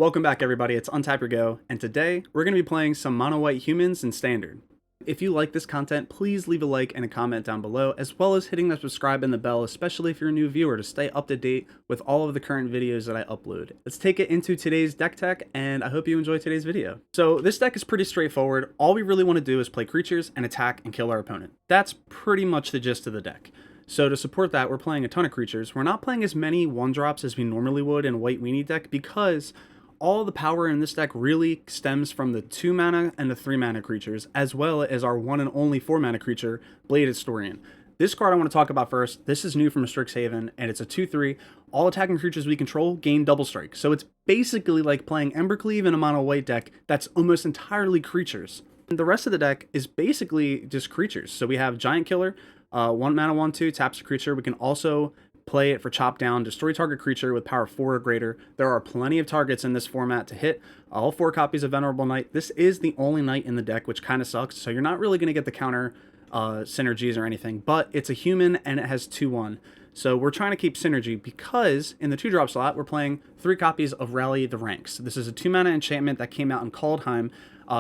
Welcome back everybody, it's Untap Your Go, and today we're going to be playing some mono white humans in Standard. If you like this content, please leave a like and a comment down below, as well as hitting the subscribe and the bell, especially if you're a new viewer, to stay up to date with all of the current videos that I upload. Let's take it into today's deck tech, and I hope you enjoy today's video. So this deck is pretty straightforward. All we really want to do is play creatures and attack and kill our opponent. That's pretty much the gist of the deck. So to support that, we're playing a ton of creatures. We're not playing as many 1-drops as we normally would in a white weenie deck because all the power in this deck really stems from the 2 mana and the 3 mana creatures, as well as our 1 and only 4 mana creature, Blade Historian. This card I want to talk about first. This is new from Strixhaven, and it's a 2/3. All attacking creatures we control gain double strike. So it's basically like playing Embercleave in a mono white deck that's almost entirely creatures. And the rest of the deck is basically just creatures. So we have Giant Killer, 1 mana 1/2, taps a creature. We can also play it for chop down, destroy target creature with power 4 or greater. There are plenty of targets in this format to hit. All 4 copies of Venerable Knight. This is the only knight in the deck, which kind of sucks, so you're not really going to get the counter synergies or anything, but it's a human and it has 2/1. So we're trying to keep synergy because in the 2-drop slot, we're playing 3 copies of Rally the Ranks. This is a 2 mana enchantment that came out in Kaldheim.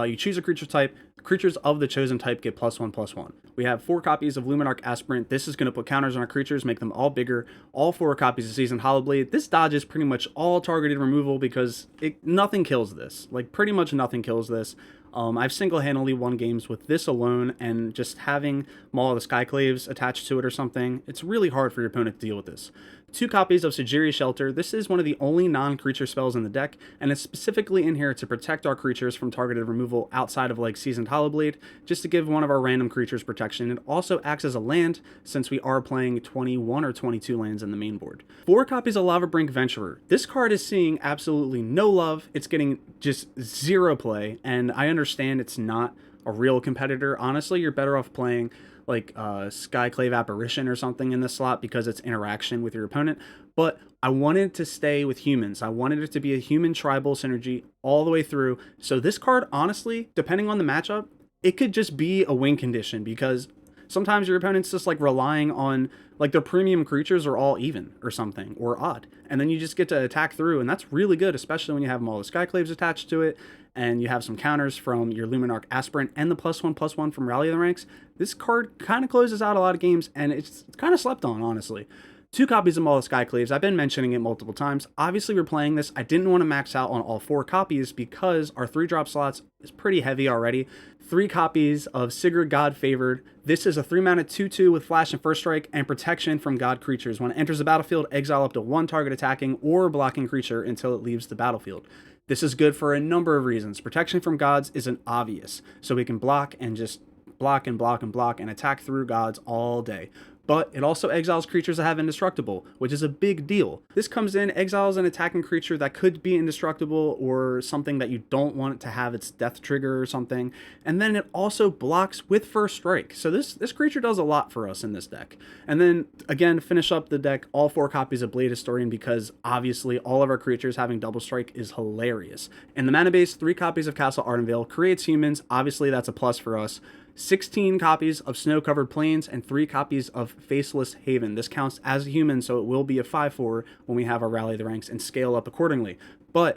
You choose a creature type. Creatures of the chosen type get +1/+1. We have 4 copies of Luminarch Aspirant. This is going to put counters on our creatures, make them all bigger. All 4 copies of Seasoned Hollowblade. This dodges pretty much all targeted removal because nothing kills this. Like, pretty much nothing kills this. I've single-handedly won games with this alone, and just having Maul of the Skyclaves attached to it or something, it's really hard for your opponent to deal with this. 2 copies of Sejiri Shelter. This is one of the only non-creature spells in the deck, and it's specifically in here to protect our creatures from targeted removal outside of like Seasoned Hollowblade, just to give one of our random creatures protection. It also acts as a land, since we are playing 21 or 22 lands in the main board. 4 copies of Lavabrink Venturer. This card is seeing absolutely no love. It's getting just 0 play, and I understand it's not a real competitor. Honestly, you're better off playing like Skyclave Apparition or something in this slot because it's interaction with your opponent. But I wanted to stay with humans. I wanted it to be a human tribal synergy all the way through. So this card, honestly, depending on the matchup, it could just be a win condition because sometimes your opponent's just like relying on like their premium creatures are all even or something or odd, and then you just get to attack through, and that's really good, especially when you have all the Skyclaves attached to it and you have some counters from your Luminarch Aspirant and the +1/+1 from Rally the Ranks. This card kind of closes out a lot of games, and it's kind of slept on, honestly. 2 copies of Maul of Skyclaves. I've been mentioning it multiple times. Obviously, we're playing this. I didn't want to max out on all 4 copies because our 3-drop slots is pretty heavy already. 3 copies of Sigurd God Favored. This is a 3 mana 2/2 with flash and first strike and protection from God creatures. When it enters the battlefield, exile up to 1 target attacking or blocking creature until it leaves the battlefield. This is good for a number of reasons. Protection from gods isn't obvious, so we can block and just block and block and block and attack through gods all day. But it also exiles creatures that have indestructible, which is a big deal. This comes in, exiles an attacking creature that could be indestructible or something that you don't want it to have its death trigger or something. And then it also blocks with first strike. So this creature does a lot for us in this deck. And then again, finish up the deck, all 4 copies of Blade Historian, because obviously all of our creatures having double strike is hilarious. And the mana base, 3 copies of Castle Ardenvale creates humans. Obviously that's a plus for us. 16 copies of Snow-Covered Plains and 3 copies of Faceless Haven. This counts as a human, so it will be a 5/4 when we have our Rally the Ranks and scale up accordingly. But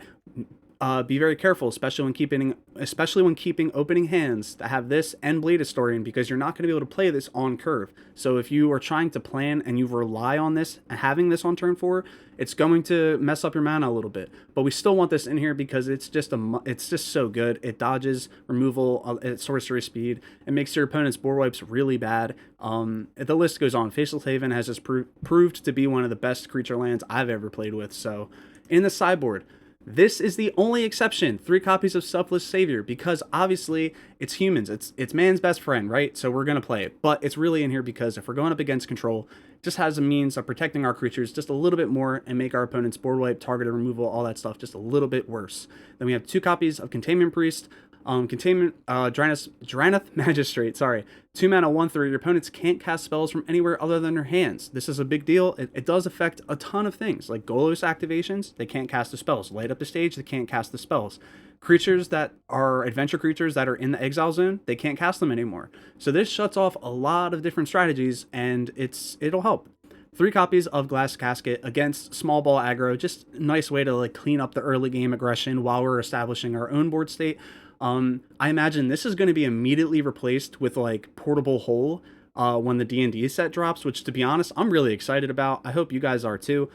be very careful, especially when keeping opening hands, to have this and Blade Historian, because you're not going to be able to play this on curve. So if you are trying to plan and you rely on this, having this on turn 4, it's going to mess up your mana a little bit. But we still want this in here because it's just so good. It dodges removal at sorcery speed. It makes your opponent's board wipes really bad. The list goes on. Faceless Haven has just proved to be one of the best creature lands I've ever played with. So in the sideboard, this is the only exception, 3 copies of Selfless Savior, because obviously it's humans, it's man's best friend, right? So we're going to play it, but it's really in here because if we're going up against control, it just has a means of protecting our creatures just a little bit more and make our opponent's board wipe, targeted removal, all that stuff just a little bit worse. Then we have 2 copies of Containment Priest, Drannith Magistrate, sorry. 2 mana 1/3. Your opponents can't cast spells from anywhere other than their hands. This is a big deal. It does affect a ton of things, like Golos activations, they can't cast the spells. Light up the stage, they can't cast the spells. Creatures that are adventure creatures that are in the exile zone, they can't cast them anymore. So this shuts off a lot of different strategies, and it'll help. 3 copies of Glass Casket against small ball aggro. Just a nice way to like clean up the early game aggression while we're establishing our own board state. I imagine this is going to be immediately replaced with like Portable Hole when the D&D set drops, which to be honest, I'm really excited about. I hope you guys are too.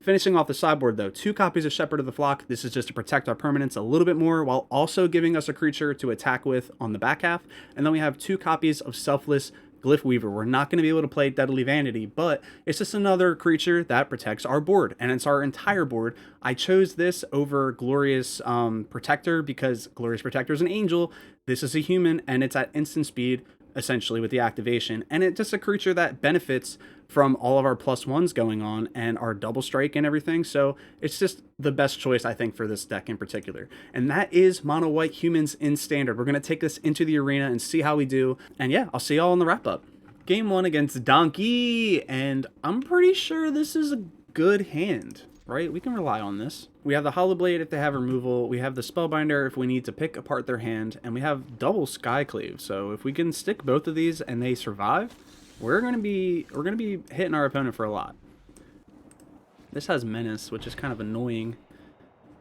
Finishing off the sideboard though, 2 copies of Shepherd of the Flock. This is just to protect our permanents a little bit more while also giving us a creature to attack with on the back half. And then we have 2 copies of Selfless Glyph Weaver. We're not going to be able to play Deadly Vanity, but it's just another creature that protects our board, and it's our entire board. I chose this over Glorious Protector because Glorious Protector is an angel. This is a human, and it's at instant speed, essentially, with the activation. And it's just a creature that benefits from all of our +1s going on and our double strike and everything. So it's just the best choice, I think, for this deck in particular. And that is Mono White Humans in Standard. We're going to take this into the arena and see how we do. And yeah, I'll see y'all in the wrap up. Game 1 against Donkey. And I'm pretty sure this is a good hand, right? We can rely on this. We have the Hollow Blade if they have removal. We have the Spellbinder if we need to pick apart their hand. And we have double Skyclave. So if we can stick both of these and they survive, we're gonna be hitting our opponent for a lot. This has Menace, which is kind of annoying.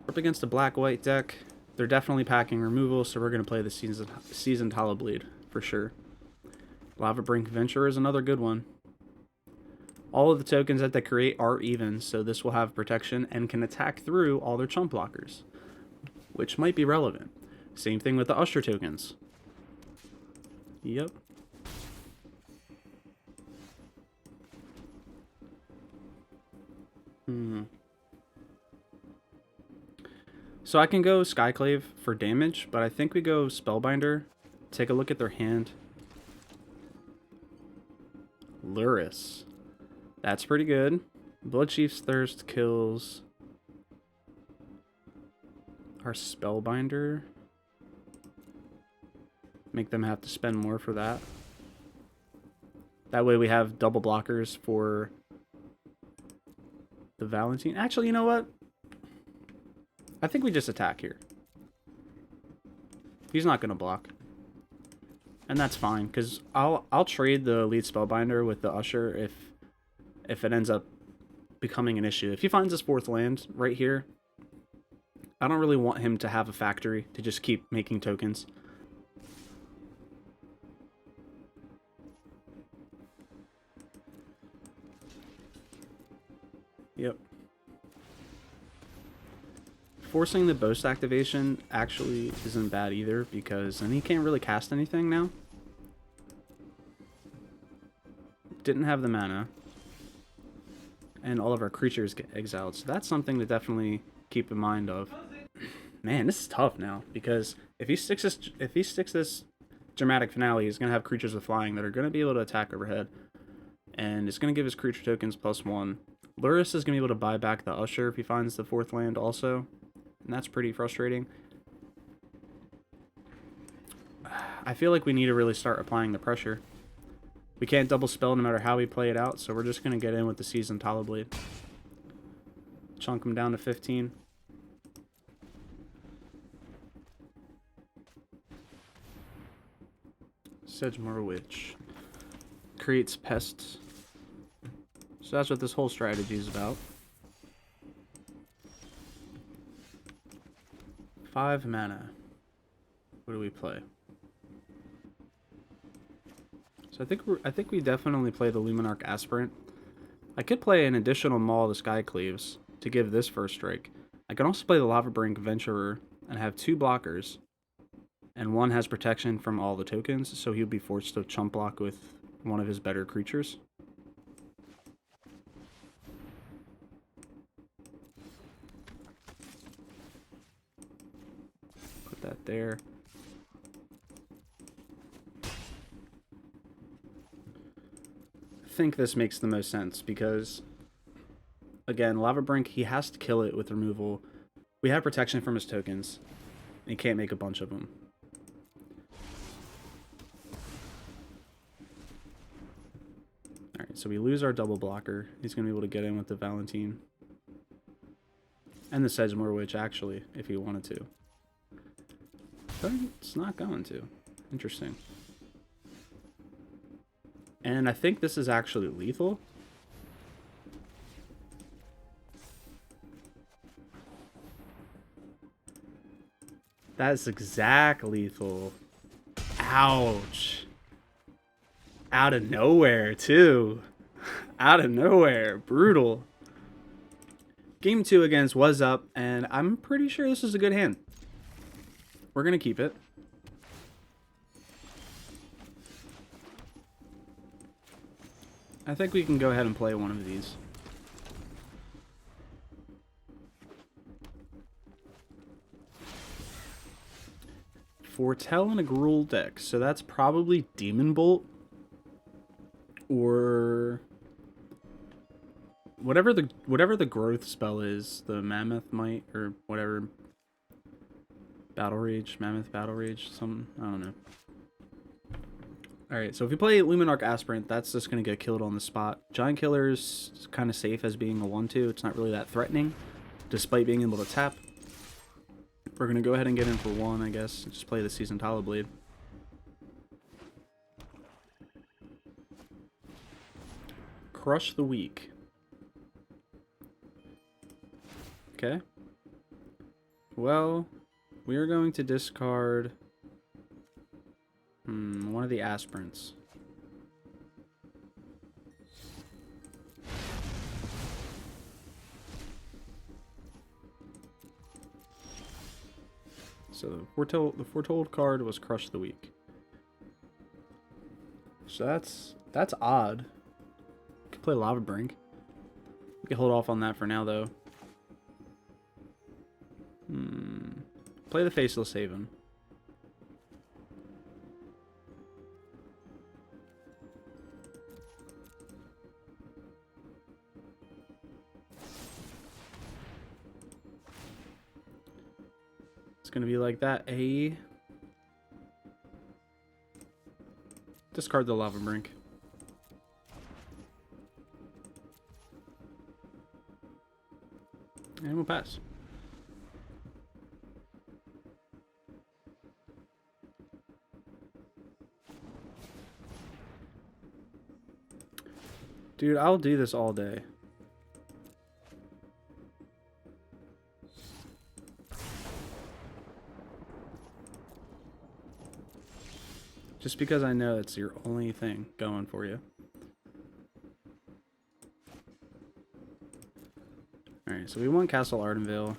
We're up against a black-white deck. They're definitely packing removal, so we're gonna play the Seasoned Hollow Blade for sure. Lava Brink Venturer is another good one. All of the tokens that they create are even, so this will have protection and can attack through all their chump blockers, which might be relevant. Same thing with the Usher tokens. Yep. So I can go Skyclave for damage, but I think we go Spellbinder. Take a look at their hand. Luris. That's pretty good. Bloodchief's Thirst kills our Spellbinder. Make them have to spend more for that. That way we have double blockers for the Valentine. Actually, you know what? I think we just attack here. He's not going to block. And that's fine, because I'll trade the lead Spellbinder with the Usher if it ends up becoming an issue. If he finds his 4th land right here, I don't really want him to have a factory to just keep making tokens. Yep. Forcing the Boast activation actually isn't bad either, because then he can't really cast anything now. Didn't have the mana. And all of our creatures get exiled, so that's something to definitely keep in mind of. Man, this is tough now, because if he sticks this Dramatic Finale, he's going to have creatures with flying that are going to be able to attack overhead. And it's going to give his creature tokens +1. Luris is going to be able to buy back the Usher if he finds the 4th land also. And that's pretty frustrating. I feel like we need to really start applying the pressure. We can't double spell no matter how we play it out, so we're just going to get in with the Seasoned Hollow Blade. Chunk him down to 15. Sedgemoor Witch. Creates pests. So that's what this whole strategy is about. 5 mana. What do we play? So I think we definitely play the Luminarch Aspirant. I could play an additional Maul of the Skyclaves to give this first strike. I can also play the Lava Brink Venturer and have 2 blockers. And one has protection from all the tokens, so he'll be forced to chump block with one of his better creatures. Put that there. I think this makes the most sense because, again, Lava Brink, he has to kill it with removal. We have protection from his tokens. And he can't make a bunch of them. Alright, so we lose our double blocker. He's going to be able to get in with the Valentine. And the Sedgemoor Witch, actually, if he wanted to. But it's not going to. Interesting. And I think this is actually lethal. That's exact lethal. Ouch. Out of nowhere, too. Out of nowhere. Brutal. Game 2 against Was Up, and I'm pretty sure this is a good hand. We're going to keep it. I think we can go ahead and play one of these. Foretell and a Gruul deck, so that's probably Demon Bolt or whatever the growth spell is, the Mammoth Might or whatever. Battle Rage, Mammoth Battle Rage, something, I don't know. Alright, so if we play Luminarch Aspirant, that's just going to get killed on the spot. Giant Killer's kind of safe as being a 1-2. It's not really that threatening, despite being able to tap. We're going to go ahead and get in for 1, I guess. Just play the Seasoned Hollow Blade. Crush the Weak. Okay. Well, we are going to discard one of the Aspirants. So the foretold card was Crush the Weak. So that's odd. We could play Lava Brink. We can hold off on that for now, though. Play the Faceless Haven. It's gonna be like that. Discard the Lava Brink. And we'll pass. Dude, I'll do this all day. Just because I know it's your only thing going for you. Alright, so we want Castle Ardenvale.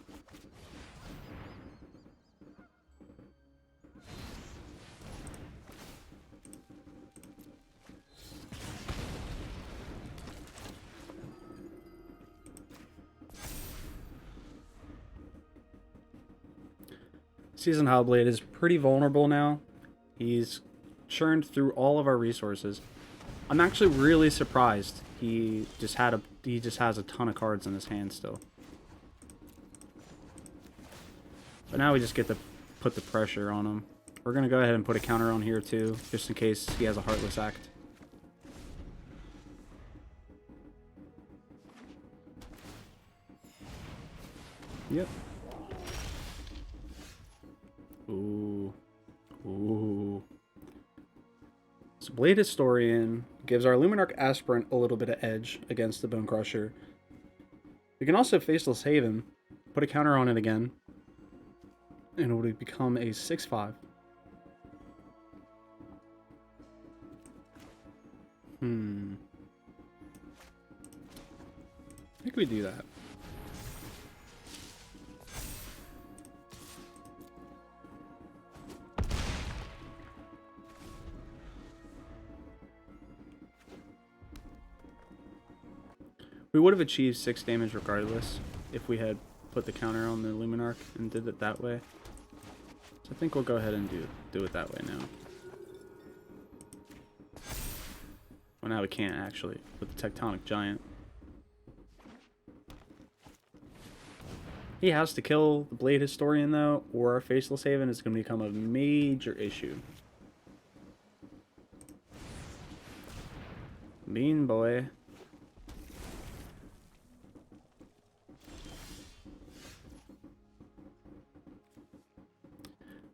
Seasoned Hellblade is pretty vulnerable now. He's churned through all of our resources. I'm actually really surprised he just has a ton of cards in his hand still. But now we just get to put the pressure on him. We're gonna go ahead and put a counter on here too, just in case he has a Heartless Act. Yep. Ooh. Ooh. So Blade Historian gives our Luminarch Aspirant a little bit of edge against the Bone Crusher. We can also Faceless Haven, put a counter on it again, and it would become a 6/5. I think we do that. We would have achieved 6 damage regardless if we had put the counter on the Luminarch and did it that way. So I think we'll go ahead and do it that way now. Well, now we can't actually with the Tectonic Giant. He has to kill the Blade Historian though, or our Faceless Haven is going to become a major issue. Mean boy.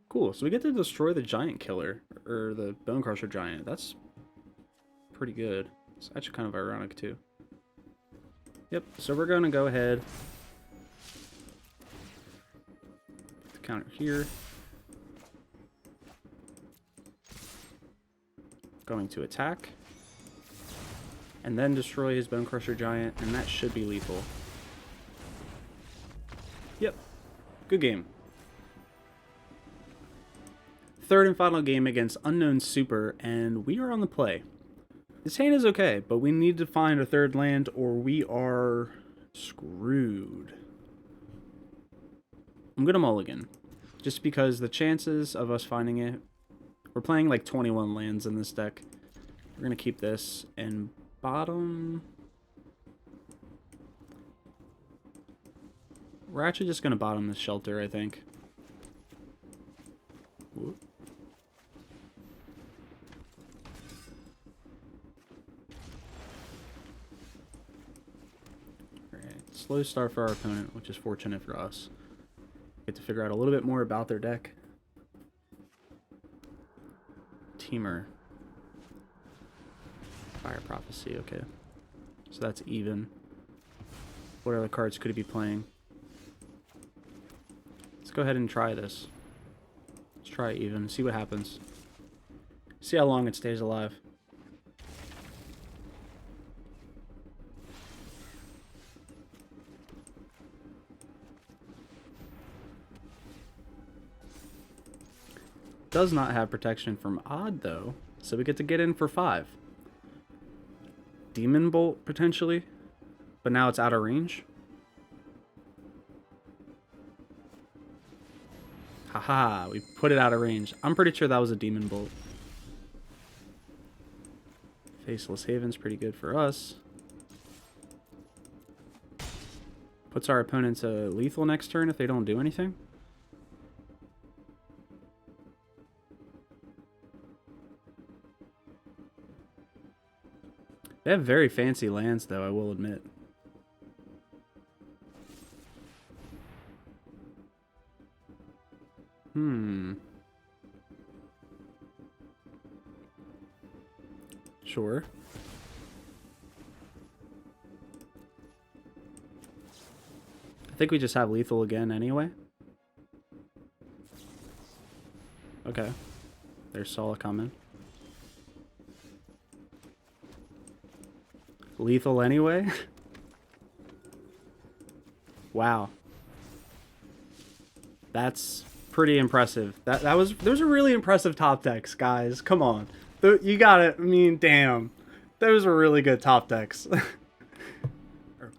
Cool, so we get to destroy the Giant Killer, or the Bone Crusher Giant. That's pretty good. It's actually kind of ironic, too. Yep, so we're going to go ahead. Put the counter here. Going to attack. And then destroy his Bone Crusher Giant, and that should be lethal. Yep. Good game. Third and final game against Unknown Super, and we are on the play. This hand is okay, but we need to find a third land or we are screwed. I'm gonna mulligan, just because the chances of us finding it, we're playing like 21 lands in this deck. We're gonna keep this in bottom. We're actually just gonna bottom this shelter, I think. Whoop. Alright, slow start for our opponent, which is fortunate for us. Get to figure out a little bit more about their deck. Teamer. Fire Prophecy, okay. So that's even. What other cards could he be playing? Let's go ahead and try this. Let's try even, see what happens. See how long it stays alive. Does not have protection from odd though, so we get in for 5. Demon Bolt potentially, but now it's out of range. Haha, we put it out of range. I'm pretty sure that was a Demon Bolt. Faceless Haven's pretty good for us. Puts our opponent to lethal next turn if they don't do anything. They have very fancy lands, though, I will admit. Sure. I think we just have lethal again anyway. Okay. There's Sala coming. Lethal anyway? Wow. That's pretty impressive. Those are really impressive top decks, guys. Come on. You got it. I mean, damn. Those are really good top decks.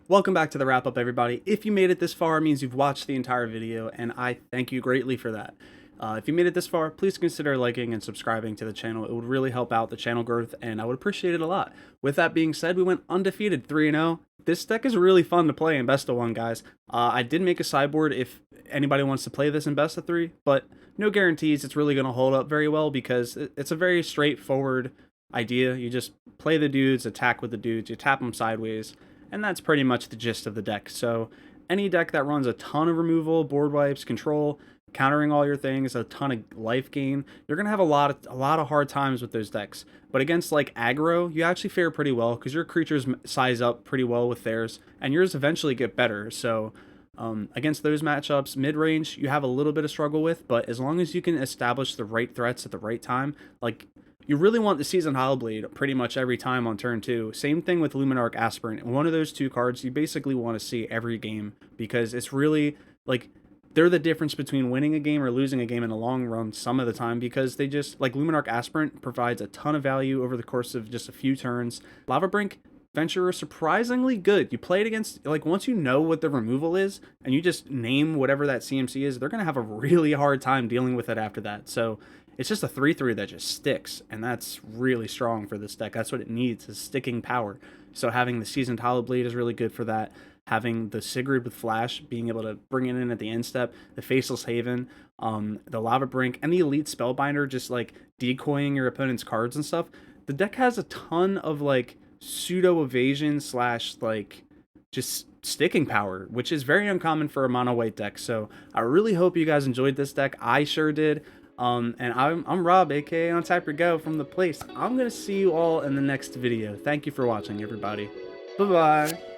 Welcome back to the wrap up, everybody. If you made it this far, it means you've watched the entire video, and I thank you greatly for that. If you made it this far, please consider liking and subscribing to the channel. It would really help out the channel growth, and I would appreciate it a lot. With that being said, we went undefeated 3-0. This deck is really fun to play in best of 1, guys. I did make a sideboard if anybody wants to play this in best of 3, but no guarantees it's really going to hold up very well because it's a very straightforward idea. You just play the dudes, attack with the dudes, you tap them sideways, and that's pretty much the gist of the deck. So any deck that runs a ton of removal, board wipes, control, countering all your things, a ton of life gain, you're gonna have a lot of hard times with those decks. But against like aggro, you actually fare pretty well because your creatures size up pretty well with theirs, and yours eventually get better. So against those matchups, mid-range you have a little bit of struggle with, but as long as you can establish the right threats at the right time, like you really want the Seasoned Hollowblade pretty much every time on turn 2. Same thing with Luminarch Aspirant. One of those two cards you basically want to see every game because it's really like they're the difference between winning a game or losing a game in the long run some of the time, because they just, like, Luminarch Aspirant provides a ton of value over the course of just a few turns. Lava Brink Venturer, surprisingly good. You play it against, like, once you know what the removal is and you just name whatever that CMC is, they're going to have a really hard time dealing with it after that. So it's just a 3/3 that just sticks, and that's really strong for this deck. That's what it needs, is sticking power. So having the Seasoned Hollowblade is really good for that. Having the Sigrid with Flash, being able to bring it in at the end step, the Faceless Haven, the Lava Brink, and the Elite Spellbinder, just like decoying your opponent's cards and stuff. The deck has a ton of like pseudo evasion / like just sticking power, which is very uncommon for a mono white deck. So I really hope you guys enjoyed this deck. I sure did. And I'm Rob, aka Untap Your Go from the place. I'm gonna see you all in the next video. Thank you for watching, everybody. Bye bye.